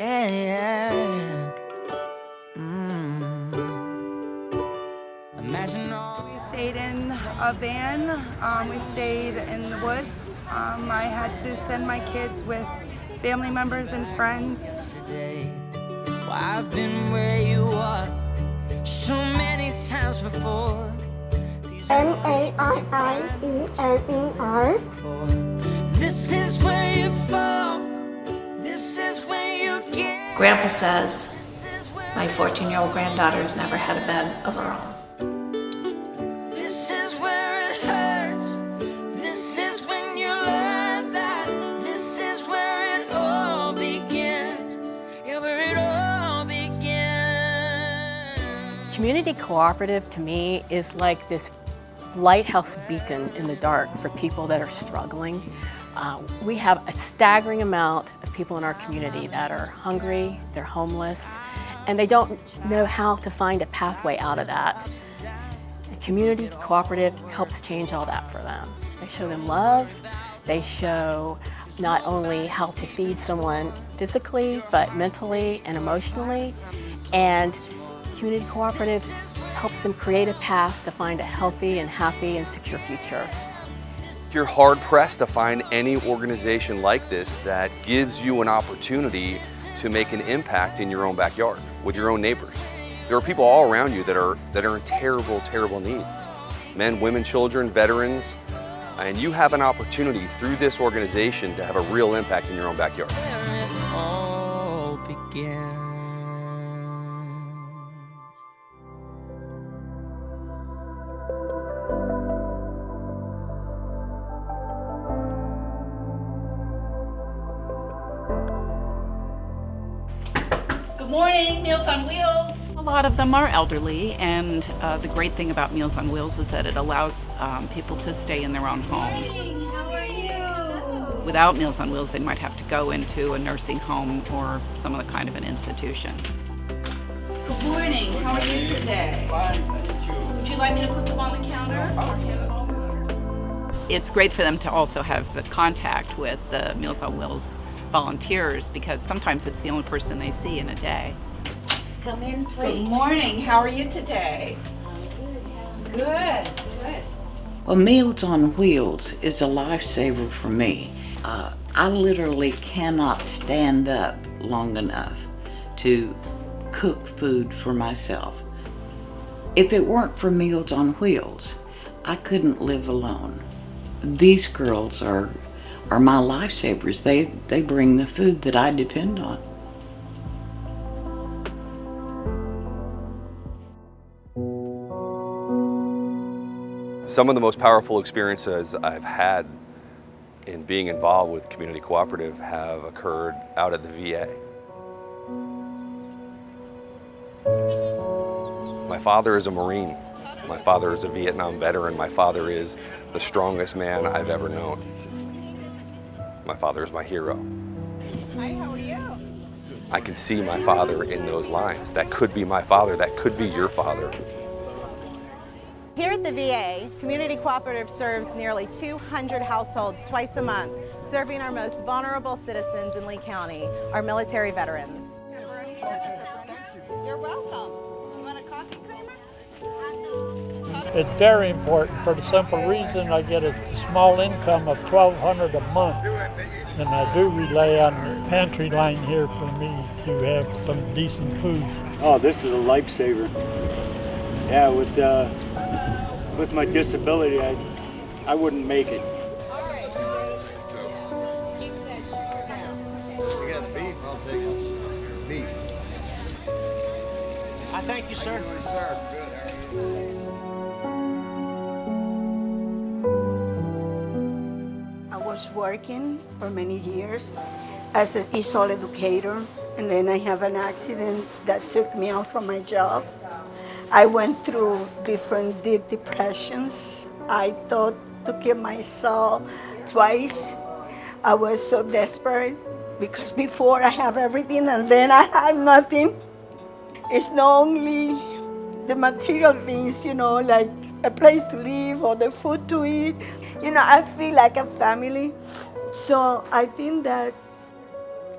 Yeah. Imagine all. We stayed in a van. We stayed in the woods. I had to send my kids with family members and friends. Yesterday, well, I've been where you are so many times before. M-A-R-I-E-N-E-R. This is where you fall. This is where you get. Grandpa says my 14-year-old granddaughter's never had a bed of her own. This is where it hurts. This is when you learn that. This is where it all begins. Yeah, where it all begins. Community Cooperative to me is like this lighthouse beacon in the dark for people that are struggling. We have a staggering amount of people in our community that are hungry, they're homeless, and they don't know how to find a pathway out of that. Community Cooperative helps change all that for them. They show them love, they show not only how to feed someone physically, but mentally and emotionally, and Community Cooperative helps them create a path to find a healthy and happy and secure future. You're hard-pressed to find any organization like this that gives you an opportunity to make an impact in your own backyard with your own neighbors. There are people all around you that are in terrible, terrible need. Men, women, children, veterans, and you have an opportunity through this organization to have a real impact in your own backyard. Where it all begins. Good morning, Meals on Wheels. A lot of them are elderly, and the great thing about Meals on Wheels is that it allows people to stay in their own homes. How are you? Without Meals on Wheels, they might have to go into a nursing home or some other kind of an institution. Good morning. How are you today? Fine, thank you. Would you like me to put them on the counter? It's great for them to also have contact with the Meals on Wheels volunteers, because sometimes it's the only person they see in a day. Come in, please. Good morning. How are you today? Good. Well, Meals on Wheels is a lifesaver for me. I literally cannot stand up long enough to cook food for myself. If it weren't for Meals on Wheels, I couldn't live alone. These girls are my lifesavers. They bring the food that I depend on. Some of the most powerful experiences I've had in being involved with Community Cooperative have occurred out at the VA. My father is a Marine. My father is a Vietnam veteran. My father is the strongest man I've ever known. My father is my hero. Hi, how are you? I can see my father in those lines. That could be my father. That could be your father. Here at the VA, Community Cooperative serves nearly 200 households twice a month, serving our most vulnerable citizens in Lee County, our military veterans. You're welcome. You want a coffee creamer? It's very important for the simple reason I get a small income of $1,200 a month, and I do rely on the pantry line here for me to have some decent food. Oh, this is a lifesaver. Yeah, with my disability, I wouldn't make it. You got beef? I'll take beef. I thank you, sir. Sir, good. How are you? I was working for many years as an ESOL educator, and then I have an accident that took me out from my job. I went through different deep depressions. I thought to kill myself twice. I was so desperate because before I have everything and then I had nothing. It's not only the material things, like a place to live or the food to eat. I feel like a family. So I think that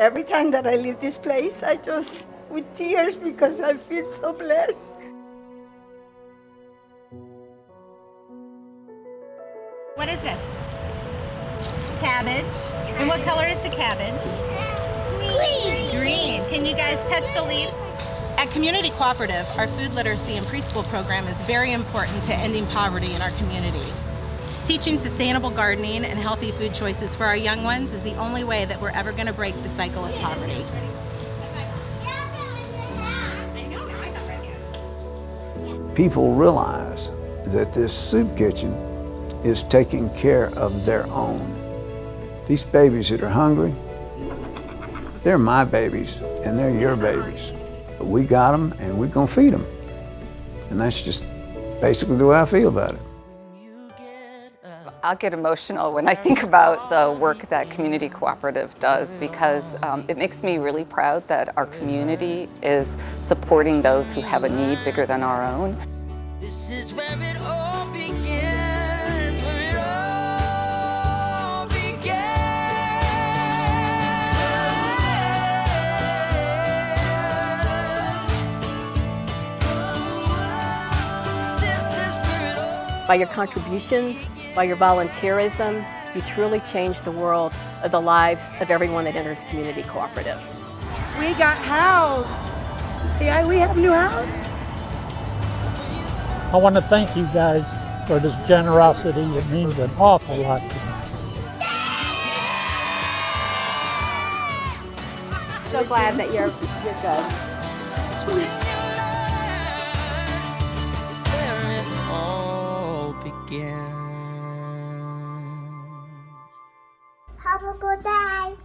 Every time that I leave this place, I just with tears because I feel so blessed. What is this? Cabbage. And what color is the cabbage? Green. Green. Can you guys touch the leaves? At Community Cooperative, our food literacy and preschool program is very important to ending poverty in our community. Teaching sustainable gardening and healthy food choices for our young ones is the only way that we're ever going to break the cycle of poverty. People realize that this soup kitchen is taking care of their own. These babies that are hungry, they're my babies and they're your babies. We got them and we're gonna feed them. And that's just basically the way I feel about it. I'll get emotional when I think about the work that Community Cooperative does because it makes me really proud that our community is supporting those who have a need bigger than our own. This is where it all begins, where it all begins. This is where it all. By your contributions, by your volunteerism, you truly change the world of the lives of everyone that enters Community Cooperative. We got housed. Yeah, we have a new house. I want to thank you guys for this generosity. It means an awful lot to me. So glad that you're good. Where it all begins. Have a good day.